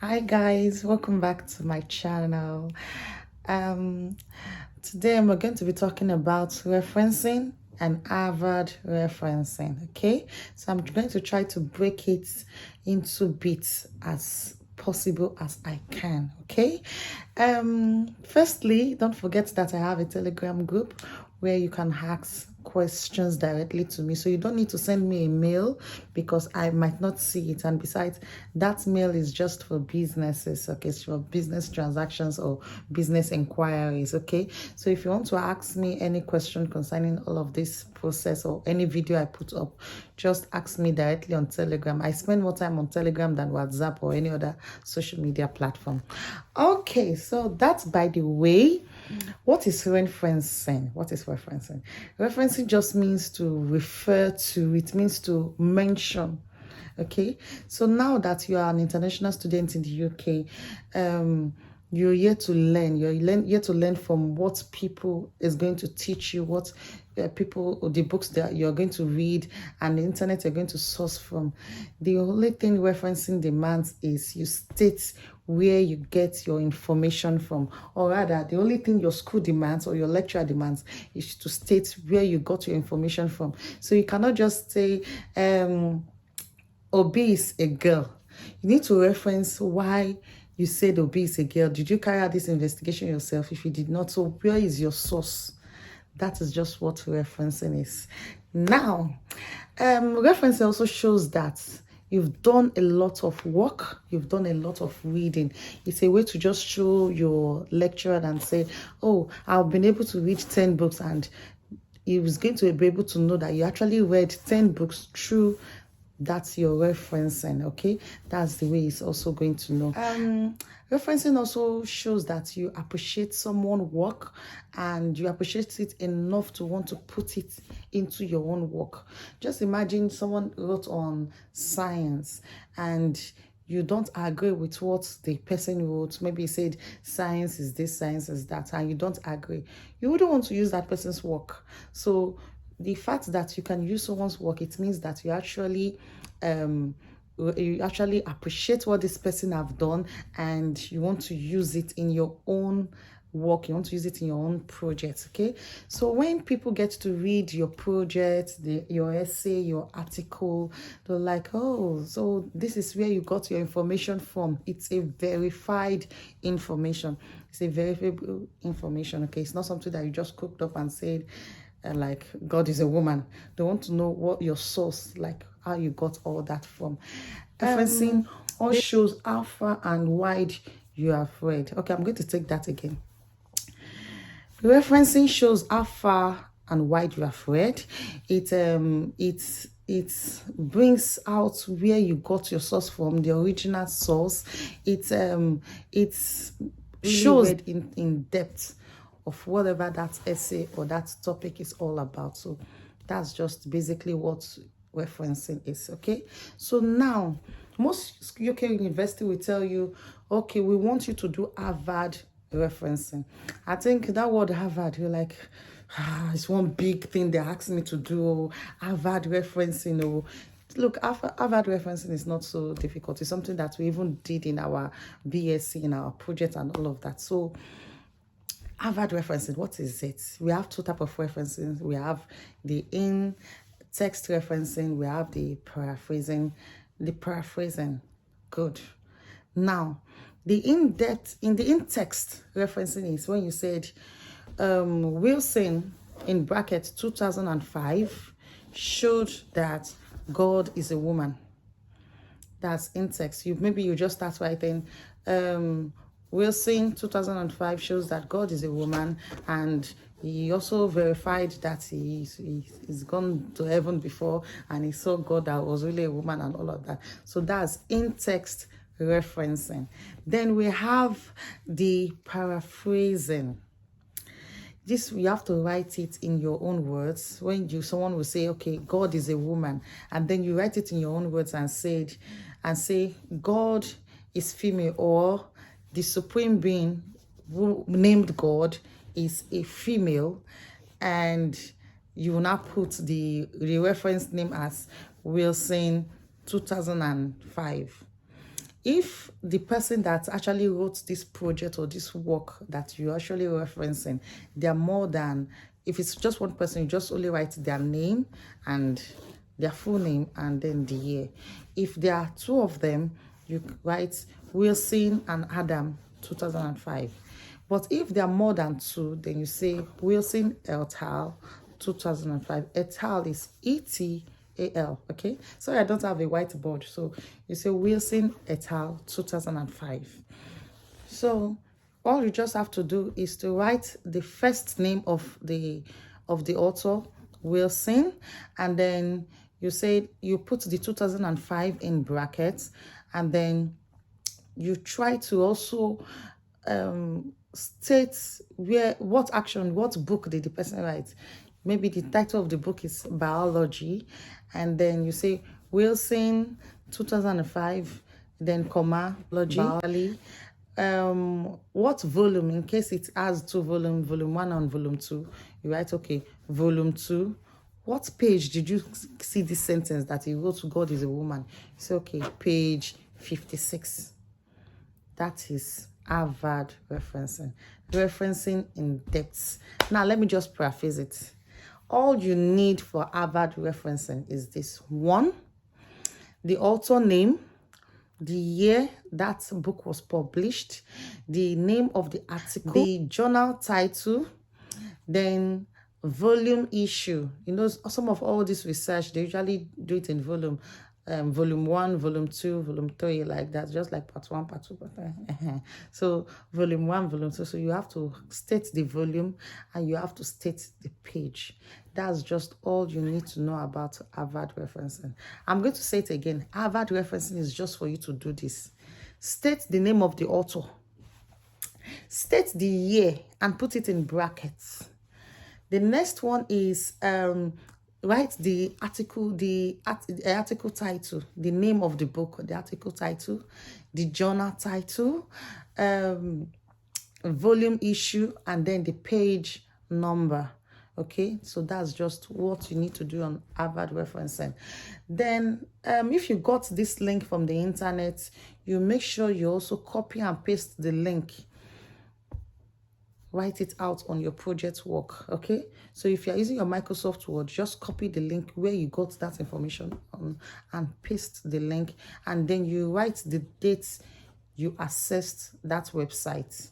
Hi guys, welcome back to my channel. Um, Today I'm going to be talking about referencing and Harvard referencing. Okay, so I'm going to try to break it into bits as possible as I can. Okay, firstly, don't forget that I have a Telegram group where you can ask questions directly to me, so you don't need to send me a mail because I might not see it. And besides, that mail is just for businesses, okay? It's for business transactions or business inquiries, okay? So if you want to ask me any question concerning all of this process or any video I put up, just ask me directly on Telegram. I spend more time on Telegram than WhatsApp or any other social media platform. Okay, so that's by the way. What is referencing? What is referencing? Referencing just means to refer to, it means to mention. Okay, so now that you are an international student in the UK, you're here to learn. Here to learn from what people is going to teach you, what people, or the books that you're going to read, and the internet you're going to source from. The only thing referencing demands is you state where you get your information from, or rather, the only thing your school demands or your lecturer demands is to state where you got your information from. So you cannot just say, Obi is a girl. You need to reference why you said Obi is a girl. Did you carry out this investigation yourself? If you did not, so where is your source? That is just what referencing is. Now, referencing also shows that you've done a lot of work, you've done a lot of reading. It's a way to just show your lecturer and say, oh, I've been able to read 10 books, and he was going to be able to know that you actually read 10 books through that's your referencing. Okay, that's the way he's also going to know. Referencing also shows that you appreciate someone's work and you appreciate it enough to want to put it into your own work. Just imagine someone wrote on science and you don't agree with what the person wrote. Maybe he said science is this, science is that, and you don't agree. You wouldn't want to use that person's work. So the fact that you can use someone's work, it means that you actually appreciate what this person have done, and you want to use it in your own work, you want to use it in your own project. Okay, so when people get to read your project, your essay, your article, they're like, oh, so this is where you got your information from. It's a verified information. It's a verifiable information. Okay, it's not something that you just cooked up and said, like God is a woman. They want to know what your source, like how you got all that from. Referencing all shows how far and wide you have read. Okay, I'm going to take that again. Referencing shows how far and wide you have read. It brings out where you got your source from, the original source. It shows in depth of whatever that essay or that topic is all about. So that's just basically what referencing is. Okay, so now most UK university will tell you, okay, we want you to do Harvard referencing. I think that word Harvard, you're like, it's one big thing they're asking me to do. Harvard referencing. Oh, look, Harvard referencing is not so difficult. It's something that we even did in our BSc, in our project and all of that. So Harvard referencing, what is it? We have two types of referencing. We have the in-text referencing. We have the paraphrasing. The paraphrasing, good. Now, the in-depth, in the in-text referencing is when you said, Wilson, in bracket 2005, showed that God is a woman. That's in-text. Maybe you just start writing, Wilson 2005 shows that God is a woman, and he also verified that he's gone to heaven before and he saw God that was really a woman and all of that. So that's in-text referencing. Then we have the paraphrasing. This, you have to write it in your own words. When someone will say, okay, God is a woman, and then you write it in your own words and say God is female, or the supreme being who named God is a female, and you will now put the reference name as Wilson 2005. if the person that actually wrote this project or this work that you're actually referencing, they're more than, if it's just one person, you just only write their name and their full name and then the year. If there are two of them, you write Wilson and Adam 2005. But if there are more than two, then you say Wilson et al 2005. Et al is ETAL. Okay, sorry, I don't have a whiteboard, so you say Wilson et al 2005. So all you just have to do is to write the first name of the author, Wilson, and then you say you put the 2005 in brackets, and then you try to also state what book did the person write. Maybe the title of the book is biology, and then you say Wilson 2005, then comma biology. What volume, in case it has two volumes, volume 1 and volume 2, you write, okay, volume 2. What page did you see this sentence that he wrote, God is a woman? You say, okay, page 56. That is Harvard referencing in depth. Now let me just paraphrase it. All you need for Harvard referencing is this: 1, the author name, the year that book was published, the name of the article, the journal title, then volume issue. You know, some of all this research, they usually do it in volume. Volume 1, volume 2, volume 3, like that, just like part 1, part 2, part 3. So volume 1, volume 2. So you have to state the volume and you have to state the page. That's just all you need to know about Harvard referencing. I'm going to say it again. Harvard referencing is just for you to do this. State the name of the author. State the year and put it in brackets. The next one is write the article, the article title, the name of the book, the article title, the journal title, volume issue, and then the page number. Okay, so that's just what you need to do on Harvard referencing. Then if you got this link from the internet, you make sure you also copy and paste the link. Write it out on your project work. Okay, so if you're using your Microsoft Word, just copy the link where you got that information on and paste the link, and then you write the dates you accessed that website.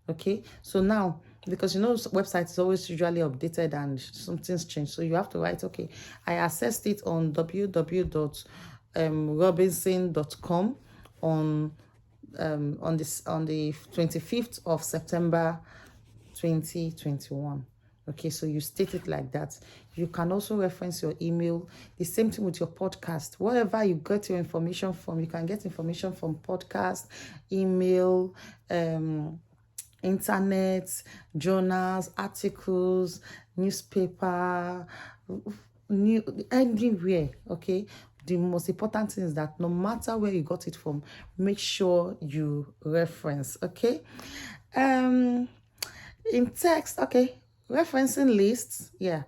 Okay, so now, because you know website is always usually updated and something's changed, so you have to write, okay, I accessed it on www.robinson.com on the 25th of September 2021. Okay, so you state it like that. You can also reference your email. The same thing with your podcast. Wherever you get your information from, you can get information from podcast, email, internet, journals, articles, newspaper, anywhere. Okay, the most important thing is that no matter where you got it from, make sure you reference. Okay, in text, okay, referencing lists. Yeah,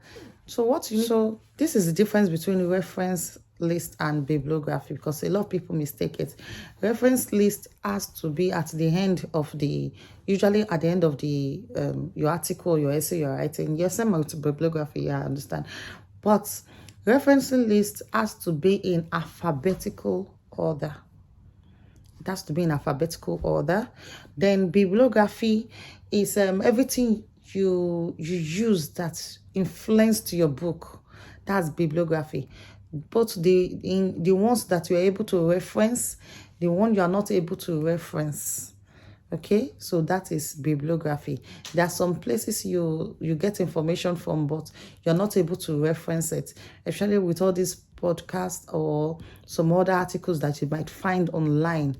so what you need, so this is the difference between reference list and bibliography, because a lot of people mistake it. Reference list has to be at the end of the, usually at the end of the your article, your essay you're writing. Yes, I'm out to bibliography, yeah, I understand, but referencing list has to be in alphabetical order. It has to be in alphabetical order. Then bibliography is everything you use that influenced your book. That's bibliography. Both the ones that you're able to reference, the one you are not able to reference. Okay, so that is bibliography. There are some places you get information from, but you're not able to reference it, especially with all these podcasts or some other articles that you might find online.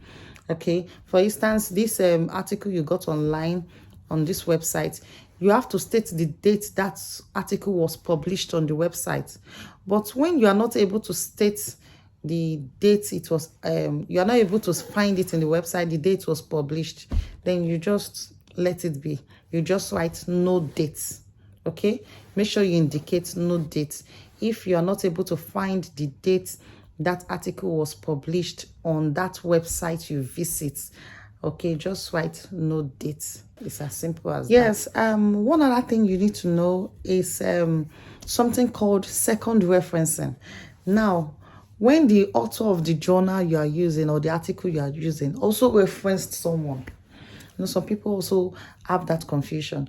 Okay, for instance, this article you got online on this website, you have to state the date that article was published on the website. But when you are not able to state the date it was, you are not able to find it in the website, the date was published, then you just let it be. You just write no dates. Okay, make sure you indicate no dates. If you are not able to find the date that article was published on that website you visit. Okay, just write no date. It's as simple as that. Yes, one other thing you need to know is something called second referencing. Now, when the author of the journal you are using or the article you are using also referenced someone, some people also have that confusion.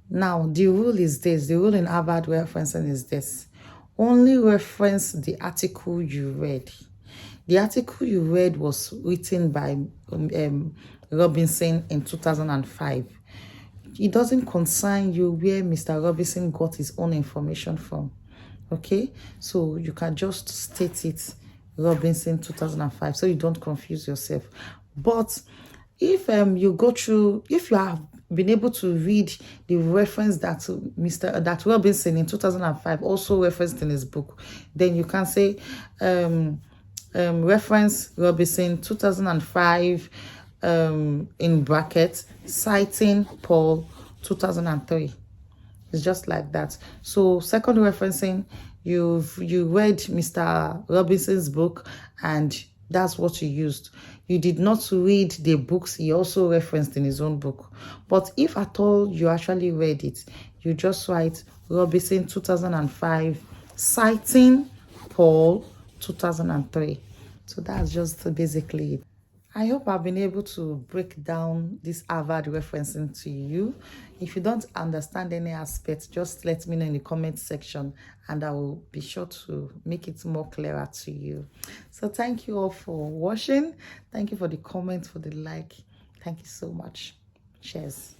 Now, the rule is this. The rule in Harvard referencing is this. Only reference the article you read. The article you read was written by Robinson in 2005. It doesn't concern you where Mr. Robinson got his own information from. Okay? So you can just state it, Robinson 2005, so you don't confuse yourself. But if you go through, if you have been able to read the reference that Robinson in 2005 also referenced in his book, then you can say reference Robinson 2005 in brackets, citing Paul 2003. It's just like that. So second referencing, you read Mr. Robinson's book and that's what you used. You did not read the books he also referenced in his own book. But if at all you actually read it, you just write Robinson 2005, citing Paul 2003. So that's just basically it. I hope I've been able to break down this Harvard referencing to you. If you don't understand any aspect, just let me know in the comment section and I will be sure to make it more clearer to you. So thank you all for watching. Thank you for the comment, for the like. Thank you so much. Cheers.